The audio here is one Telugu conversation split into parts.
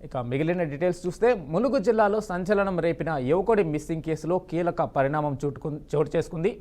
ఇక మిగిలిన డీటెయిల్స్ చూస్తే ములుగు జిల్లాలో సంచలనం రేపిన యువకుడి మిస్సింగ్ కేసులో కీలక పరిణామం చోటు చేసుకుంది.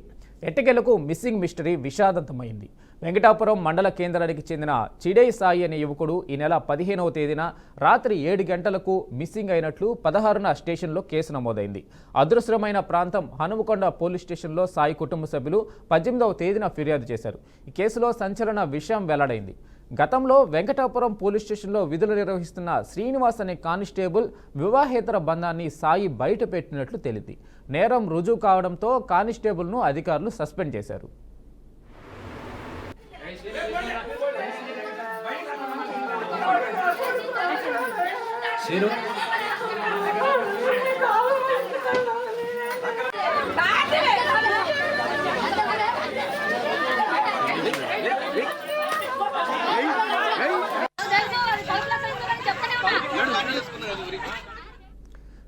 ఎట్టకేలకు మిస్సింగ్ మిస్టరీ విషాదంతమైంది. వెంకటాపురం మండల కేంద్రానికి చెందిన చిడై సాయి అనే యువకుడు ఈ నెల 15వ తేదీన రాత్రి 7 గంటలకు మిస్సింగ్ అయినట్లు 16న స్టేషన్లో కేసు నమోదైంది. అదృశ్యమైన ప్రాంతం హనుమకొండ పోలీస్ స్టేషన్లో సాయి కుటుంబ సభ్యులు 18వ తేదీన ఫిర్యాదు చేశారు. ఈ కేసులో సంచలన విషయం వెల్లడైంది. గతంలో వెంకటాపురం పోలీస్ స్టేషన్లో విధులు నిర్వహిస్తున్న శ్రీనివాస్ అనే కానిస్టేబుల్ వివాహేతర బంధాన్ని సాయి బయటపెట్టినట్లు తేలింది. నేరం రుజువు కావడంతో కానిస్టేబుల్ను అధికారులు సస్పెండ్ చేశారు.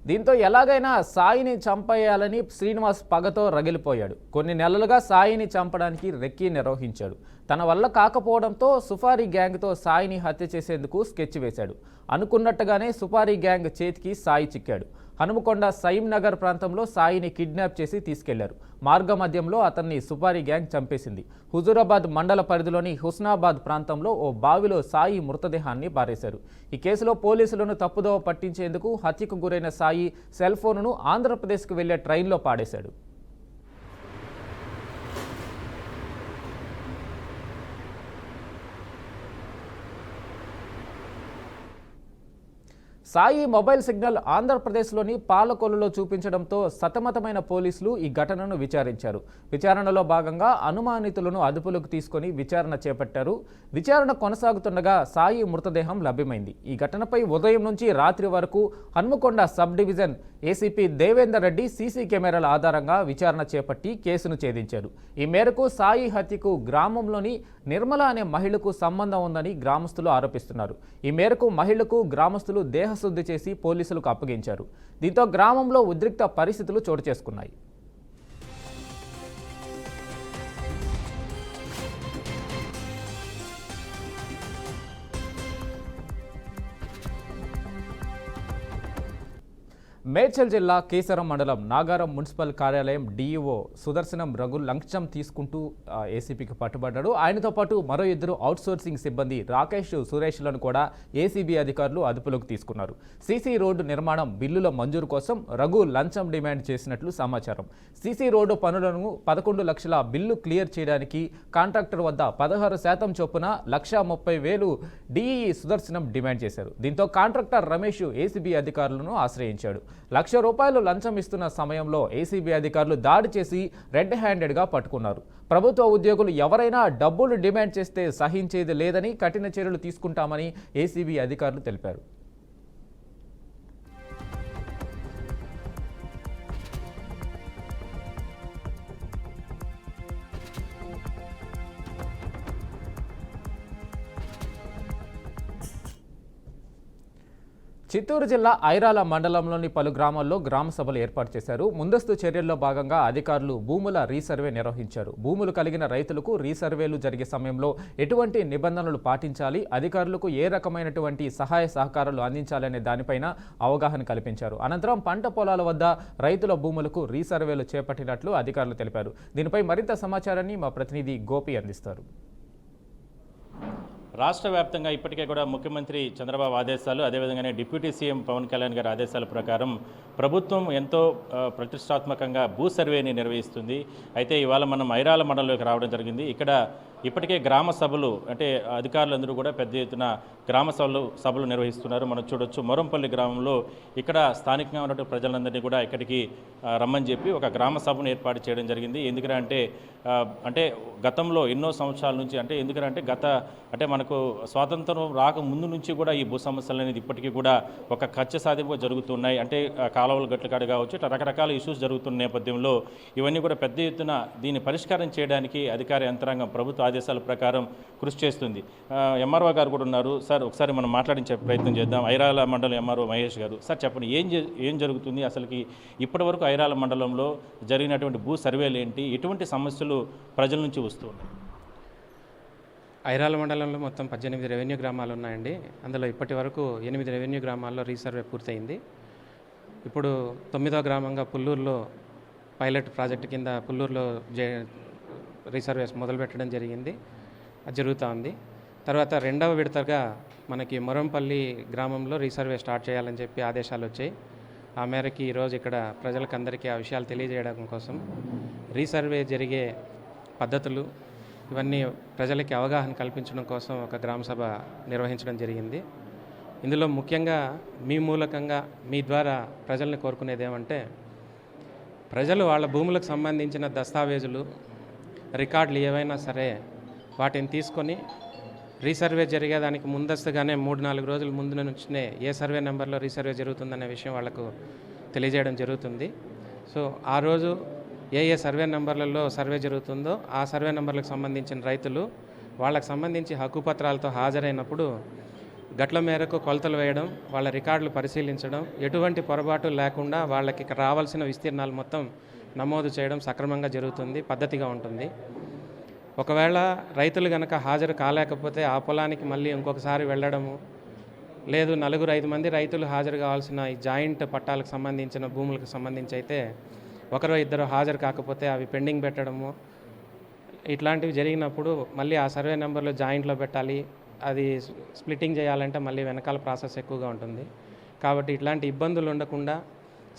దీంతో ఎలాగైనా సాయిని చంపేయాలని శ్రీనివాస్ పగతో రగిలిపోయాడు. కొన్ని నెలలుగా సాయిని చంపడానికి రెక్కీ నిర్వహించాడు. తన వల్ల కాకపోవడంతో సుపారీ గ్యాంగ్తో సాయిని హత్య చేసేందుకు స్కెచ్ వేశాడు. అనుకున్నట్టుగానే సుపారీ గ్యాంగ్ చేతికి సాయి చిక్కాడు. హనుమకొండ సైమ్ నగర్ ప్రాంతంలో సాయిని కిడ్నాప్ చేసి తీసుకెళ్లారు. మార్గ మధ్యంలో అతన్ని సుపారీ గ్యాంగ్ చంపేసింది. హుజూరాబాద్ మండల పరిధిలోని హుస్నాబాద్ ప్రాంతంలో ఓ బావిలో సాయి మృతదేహాన్ని పారేశారు. ఈ కేసులో పోలీసులను తప్పుదోవ పట్టించేందుకు హత్యకు గురైన సాయి సెల్ ఫోన్ను ఆంధ్రప్రదేశ్కు వెళ్లే ట్రైన్లో పాడేశాడు. సాయి మొబైల్ సిగ్నల్ ఆంధ్రప్రదేశ్లోని పాలకొల్లులో చూపించడంతో సతమతమైన పోలీసులు ఈ ఘటనను విచారించారు. విచారణలో భాగంగా అనుమానితులను అదుపులోకి తీసుకొని విచారణ చేపట్టారు. విచారణ కొనసాగుతుండగా సాయి మృతదేహం లభ్యమైంది. ఈ ఘటనపై ఉదయం నుంచి రాత్రి వరకు Hanamkonda sub division ACP Devender Reddy CC కెమెరాల ఆధారంగా విచారణ చేపట్టి కేసును ఛేదించారు. ఈ మేరకు సాయి హత్యకు గ్రామంలోని నిర్మల అనే మహిళకు సంబంధం ఉందని గ్రామస్తులు ఆరోపిస్తున్నారు. ఈ మేరకు మహిళకు గ్రామస్తులు దేహశుద్ధి చేసి పోలీసులకు అప్పగించారు. దీంతో గ్రామంలో ఉద్రిక్త పరిస్థితులు చోటు చేసుకున్నాయి. మేడ్చల్ జిల్లా కేసరం మండలం నాగారం మున్సిపల్ కార్యాలయం డీఈఓ సుదర్శనం రఘు లంచం తీసుకుంటూ ఏసీబీకి పట్టుబడ్డాడు. ఆయనతో పాటు మరో 2 అవుట్సోర్సింగ్ సిబ్బంది రాకేష్, సురేష్లను కూడా ఏసీబీ అధికారులు అదుపులోకి తీసుకున్నారు. సీసీ రోడ్డు నిర్మాణం బిల్లుల మంజూరు కోసం రఘు లంచం డిమాండ్ చేసినట్లు సమాచారం. సీసీ రోడ్డు పనులను 11 లక్షల బిల్లు క్లియర్ చేయడానికి కాంట్రాక్టర్ వద్ద 16% చొప్పున 1,30,000 డీఈ సుదర్శనం డిమాండ్ చేశారు. దీంతో కాంట్రాక్టర్ రమేష్ ఏసీబీ అధికారులను ఆశ్రయించాడు. ₹1,00,000 లంచం ఇస్తున్న సమయంలో ఏసీబీ అధికారులు దాడి చేసి రెడ్ హ్యాండెడ్గా పట్టుకున్నారు. ప్రభుత్వ ఉద్యోగులు ఎవరైనా డబ్బులు డిమాండ్ చేస్తే సహించేది లేదని కఠిన చర్యలు తీసుకుంటామని ఏసీబీ అధికారులు తెలిపారు. చిత్తూరు జిల్లా ఐరాల మండలంలోని పలు గ్రామాల్లో గ్రామ సభలు ఏర్పాటు చేశారు. ముందస్తు చర్యల్లో భాగంగా అధికారులు భూముల రీసర్వే నిర్వహించారు. భూములు కలిగిన రైతులకు రీసర్వేలు జరిగే సమయంలో ఎటువంటి నిబంధనలు పాటించాలి, అధికారులకు ఏ రకమైనటువంటి సహాయ సహకారాలు అందించాలనే దానిపైన అవగాహన కల్పించారు. అనంతరం పంట పొలాల వద్ద రైతుల భూములకు రీసర్వేలు చేపట్టినట్లు అధికారులు తెలిపారు. దీనిపై మరింత సమాచారాన్ని మా ప్రతినిధి గోపి అందిస్తారు. రాష్ట్ర వ్యాప్తంగా ఇప్పటికే కూడా ముఖ్యమంత్రి చంద్రబాబు ఆదేశాలు, అదేవిధంగానే డిప్యూటీ సీఎం పవన్ కళ్యాణ్ గారి ఆదేశాల ప్రకారం ప్రభుత్వం ఎంతో ప్రతిష్టాత్మకంగా భూ సర్వేని నిర్వహిస్తుంది. అయితే ఇవాళ మనం ఐరాల మండలంలోకి రావడం జరిగింది. ఇక్కడ ఇప్పటికే గ్రామ సభలు అంటే అధికారులందరూ కూడా పెద్ద ఎత్తున గ్రామ సభలు నిర్వహిస్తున్నారు. మనం చూడొచ్చు మొరంపల్లి గ్రామంలో ఇక్కడ స్థానికంగా ఉన్నటువంటి ప్రజలందరినీ కూడా ఇక్కడికి రమ్మని చెప్పి ఒక గ్రామ సభను ఏర్పాటు చేయడం జరిగింది. ఎందుకంటే గతంలో ఎన్నో సంవత్సరాల నుంచి అంటే మనకు స్వాతంత్రం రాక ముందు నుంచి కూడా ఈ భూ సమస్యలు అనేది ఇప్పటికీ కూడా ఒక కచ్చ సాధింపుగా జరుగుతున్నాయి. అంటే కాలువలు గట్లకాడు కావచ్చు, ఇట్లా రకరకాల ఇష్యూస్ జరుగుతున్న నేపథ్యంలో ఇవన్నీ కూడా పెద్ద ఎత్తున దీన్ని పరిష్కారం చేయడానికి అధికార యంత్రాంగం ప్రభుత్వ ఆదేశాల ప్రకారం కృషి చేస్తుంది. ఎంఆర్ఓ గారు కూడా ఉన్నారు. సార్ ఒకసారి మనం మాట్లాడించే ప్రయత్నం చేద్దాం. ఐరాల మండలం ఎంఆర్ఓ మహేష్ గారు, సార్ చెప్పండి, ఏం జరుగుతుంది అసలుకి? ఇప్పటి వరకు ఐరాల మండలంలో జరిగినటువంటి భూ సర్వేలు ఏంటి, ఎటువంటి సమస్యలు ప్రజల నుంచి వస్తున్నాయి? ఐరాల మండలంలో మొత్తం 18 రెవెన్యూ గ్రామాలు ఉన్నాయండి. అందులో ఇప్పటి వరకు 8 రెవెన్యూ గ్రామాల్లో రీసర్వే పూర్తయింది. ఇప్పుడు 9వ గ్రామంగా పుల్లూరులో పైలట్ ప్రాజెక్టు కింద పుల్లూరులో రీసర్వేస్ మొదలుపెట్టడం జరిగింది. అది జరుగుతూ ఉంది. తర్వాత 2వ విడతగా మనకి మొరంపల్లి గ్రామంలో రీసర్వే స్టార్ట్ చేయాలని చెప్పి ఆదేశాలు వచ్చాయి. ఆ మేరకి ఈరోజు ఇక్కడ ప్రజలకందరికీ ఆ విషయాలు తెలియజేయడం కోసం రీసర్వే జరిగే పద్ధతులు ఇవన్నీ ప్రజలకి అవగాహన కల్పించడం కోసం ఒక గ్రామ సభ నిర్వహించడం జరిగింది. ఇందులో ముఖ్యంగా మీ మూలకంగా మీ ద్వారా ప్రజల్ని కోరుకునేది ఏమంటే, ప్రజలు వాళ్ళ భూములకు సంబంధించిన దస్తావేజులు రికార్డులు ఏవైనా సరే వాటిని తీసుకొని రీసర్వే జరిగేదానికి ముందస్తుగానే 3-4 రోజుల ముందు నుంచినే ఏ సర్వే నెంబర్లో రీసర్వే జరుగుతుందనే విషయం వాళ్ళకు తెలియజేయడం జరుగుతుంది. సో ఆ రోజు ఏ సర్వే నెంబర్లలో సర్వే జరుగుతుందో ఆ సర్వే నెంబర్లకు సంబంధించిన రైతులు వాళ్ళకు సంబంధించి హక్కుపత్రాలతో హాజరైనప్పుడు గట్ల మేరకు కొలతలు వేయడం, వాళ్ళ రికార్డులు పరిశీలించడం, ఎటువంటి పొరపాటు లేకుండా వాళ్ళకి రావాల్సిన విస్తీర్ణాలు మొత్తం నమోదు చేయడం సక్రమంగా జరుగుతుంది, పద్ధతిగా ఉంటుంది. ఒకవేళ రైతులు కనుక హాజరు కాలేకపోతే ఆ పొలానికి మళ్ళీ ఇంకొకసారి వెళ్ళడము, లేదు 4-5 మంది రైతులు హాజరు కావాల్సిన ఈ జాయింట్ పట్టాలకు సంబంధించిన భూములకు సంబంధించి అయితే 1-2 హాజరు కాకపోతే అవి పెండింగ్ పెట్టడము, ఇట్లాంటివి జరిగినప్పుడు మళ్ళీ ఆ సర్వే నెంబర్లో జాయింట్లో పెట్టాలి, అది స్ప్లిట్టింగ్ చేయాలంటే మళ్ళీ వెనకాల ప్రాసెస్ ఎక్కువగా ఉంటుంది. కాబట్టి ఇట్లాంటి ఇబ్బందులు ఉండకుండా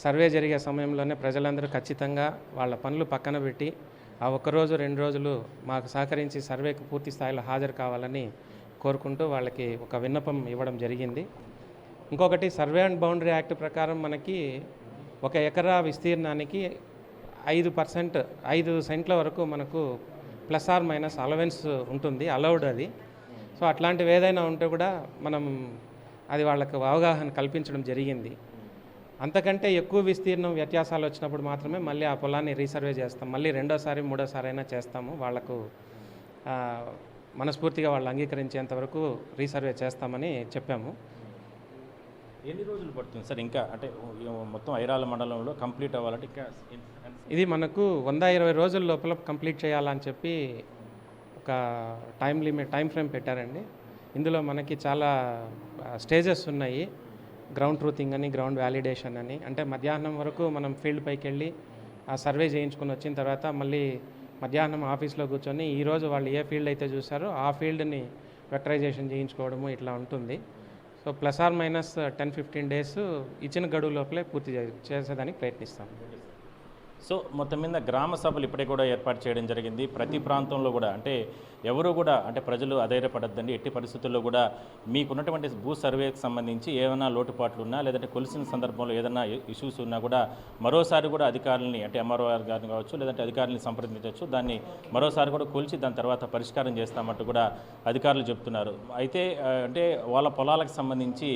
సర్వే జరిగే సమయంలోనే ప్రజలందరూ ఖచ్చితంగా వాళ్ళ పనులు పక్కన పెట్టి ఆ 1 రోజు 2 రోజులు మాకు సహకరించి సర్వేకు పూర్తి స్థాయిలో హాజరు కావాలని కోరుకుంటూ వాళ్ళకి ఒక విన్నపం ఇవ్వడం జరిగింది. ఇంకొకటి, సర్వే అండ్ బౌండరీ యాక్ట్ ప్రకారం మనకి 1 ఎకరా విస్తీర్ణానికి 5% 5 సెంట్ల వరకు మనకు ± అలవెన్స్ ఉంటుంది, అలౌడ్ అది. సో అట్లాంటివి ఏదైనా ఉంటే కూడా మనం అది వాళ్ళకు అవగాహన కల్పించడం జరిగింది. అంతకంటే ఎక్కువ విస్తీర్ణం వ్యత్యాసాలు వచ్చినప్పుడు మాత్రమే మళ్ళీ ఆ పొలాన్ని రీసర్వే చేస్తాం. మళ్ళీ 2వ సారి 3వ సారి అయినా చేస్తాము. వాళ్లకు మనస్ఫూర్తిగా వాళ్ళు అంగీకరించేంత వరకు రీసర్వే చేస్తామని చెప్పాము. ఎన్ని రోజులు పడుతుంది సార్ ఇంకా, అంటే మొత్తం ఐరాల మండలంలో కంప్లీట్ అవ్వాలంటే? ఇది మనకు 120 రోజుల లోపల కంప్లీట్ చేయాలని చెప్పి ఒక టైం ఫ్రేమ్ పెట్టారండి. ఇందులో మనకి చాలా స్టేజెస్ ఉన్నాయి. గ్రౌండ్ ట్రూతింగ్ అని, గ్రౌండ్ వ్యాలిడేషన్ అని, అంటే మధ్యాహ్నం వరకు మనం ఫీల్డ్ పైకి వెళ్ళి ఆ సర్వే చేయించుకొని వచ్చిన తర్వాత మళ్ళీ మధ్యాహ్నం ఆఫీస్లో కూర్చొని ఈరోజు వాళ్ళు ఏ ఫీల్డ్ అయితే చూసారో ఆ ఫీల్డ్ని వెక్టరైజేషన్ చేయించుకోవడము ఇట్లా ఉంటుంది. సో ±10-15 డేస్ ఇచ్చిన గడువు లోపలే పూర్తి చేసేదానికి ప్రయత్నిస్తాం. సో మొత్తం మీద గ్రామ సభలు ఇప్పటికే కూడా ఏర్పాటు చేయడం జరిగింది. ప్రతి ప్రాంతంలో కూడా అంటే ఎవరు కూడా అంటే ప్రజలు అధైర్యపడద్దండి. ఎట్టి పరిస్థితుల్లో కూడా మీకున్నటువంటి భూ సర్వేకి సంబంధించి ఏమైనా లోటుపాట్లు ఉన్నా, లేదంటే కొలిసిన సందర్భంలో ఏదైనా ఇష్యూస్ ఉన్నా కూడా మరోసారి కూడా అధికారులని, అంటే ఎంఆర్ఓ గారిని కావచ్చు, లేదంటే అధికారులని సంప్రదించవచ్చు. దాన్ని మరోసారి కూడా కొలిచి దాని తర్వాత పరిష్కారం చేస్తామంటూ కూడా అధికారులు చెప్తున్నారు. అయితే అంటే వాళ్ళ పొలాలకు సంబంధించి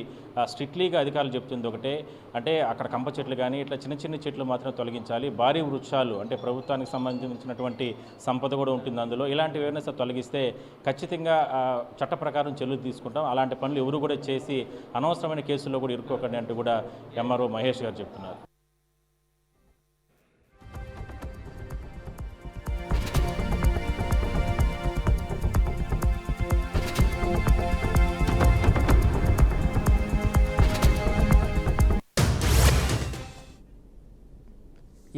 స్ట్రిక్ట్లీగా అధికారులు చెప్తుంది ఒకటే, అంటే అక్కడ కంప చెట్లు కానీ ఇట్లా చిన్న చిన్న చెట్లు మాత్రం తొలగించాలి. భారీ వృక్షాలు అంటే ప్రభుత్వానికి సంబంధించినటువంటి సంపద కూడా ఉంటుంది అందులో. ఇలాంటివి ఏమైనా తొలగిస్తే ఖచ్చితంగా చట్ట ప్రకారం చర్యలు తీసుకుంటాం. అలాంటి పనులు ఎవరు కూడా చేసి అనవసరమైన కేసుల్లో కూడా ఇరుక్కోకండి అంటూ కూడా ఎంఆర్ఓ మహేష్ గారు చెప్తున్నారు.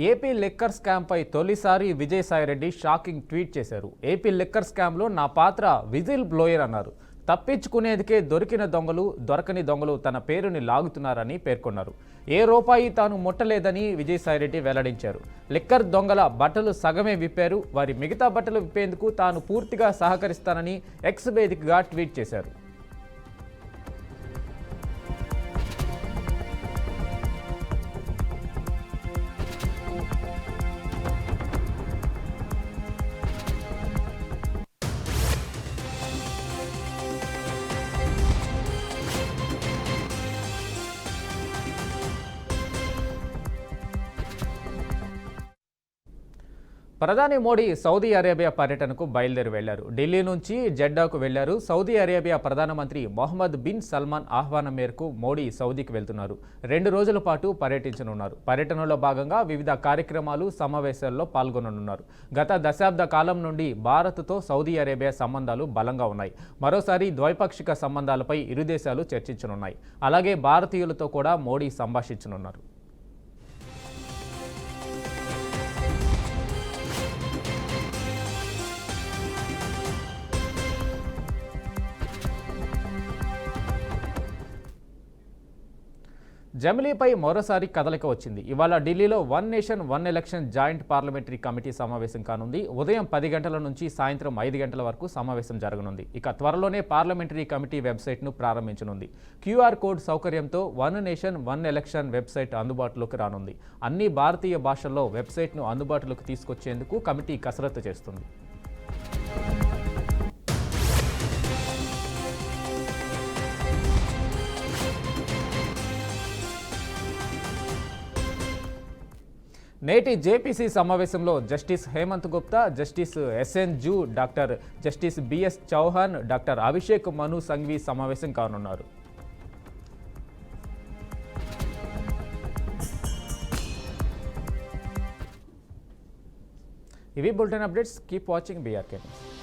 ఏపీ లిక్కర్ స్కామ్పై తొలిసారి విజయసాయిరెడ్డి షాకింగ్ ట్వీట్ చేశారు. ఏపీ లిక్కర్ స్కామ్లో నా పాత్ర విజిల్ బ్లోయర్ అన్నారు. తప్పించుకునేందుకే దొరకని దొంగలు తన పేరుని లాగుతున్నారని పేర్కొన్నారు. ఏ రూపాయి తాను ముట్టలేదని విజయసాయిరెడ్డి వెల్లడించారు. లిక్కర్ దొంగల బట్టలు సగమే విప్పారు, వారి మిగతా బట్టలు విప్పేందుకు తాను పూర్తిగా సహకరిస్తానని ఎక్స్ వేదికగా ట్వీట్ చేశారు. ప్రధాని మోడీ సౌదీ అరేబియా పర్యటనకు బయలుదేరి వెళ్లారు. ఢిల్లీ నుంచి జెడ్డాకు వెళ్లారు. సౌదీ అరేబియా ప్రధానమంత్రి మొహమ్మద్ బిన్ సల్మాన్ ఆహ్వానం మేరకు మోడీ సౌదీకి వెళ్తున్నారు. 2 రోజుల పాటు పర్యటించనున్నారు. పర్యటనలో భాగంగా వివిధ కార్యక్రమాలు, సమావేశాల్లో పాల్గొననున్నారు. గత దశాబ్ద కాలం నుండి భారత్తో సౌదీ అరేబియా సంబంధాలు బలంగా ఉన్నాయి. మరోసారి ద్వైపాక్షిక సంబంధాలపై ఇరు దేశాలు చర్చించనున్నాయి. అలాగే భారతీయులతో కూడా మోడీ సంభాషించనున్నారు. జమిలీపై మరోసారి కదలిక వచ్చింది. ఇవాళ ఢిల్లీలో 1 nation 1 election joint parliamentary committee సమావేశం కానుంది. ఉదయం 10 గంటల నుంచి సాయంత్రం 5 గంటల వరకు సమావేశం జరగనుంది. ఇక త్వరలోనే పార్లమెంటరీ కమిటీ వెబ్సైట్ను ప్రారంభించనుంది. క్యూఆర్ కోడ్ సౌకర్యంతో 1 నేషన్ 1 ఎలక్షన్ వెబ్సైట్ అందుబాటులోకి రానుంది. అన్ని భారతీయ భాషల్లో వెబ్సైట్ను అందుబాటులోకి తీసుకొచ్చేందుకు కమిటీ కసరత్తు చేస్తుంది. నేటి జేపీసీ సమావేశంలో justice Hemant Gupta, justice SN జూ, doctor justice BS Chauhan, doctor Abhishek Manu Singhvi సమావేశం కానున్నారు. ఇవి bulletin updates. Keep watching BRK.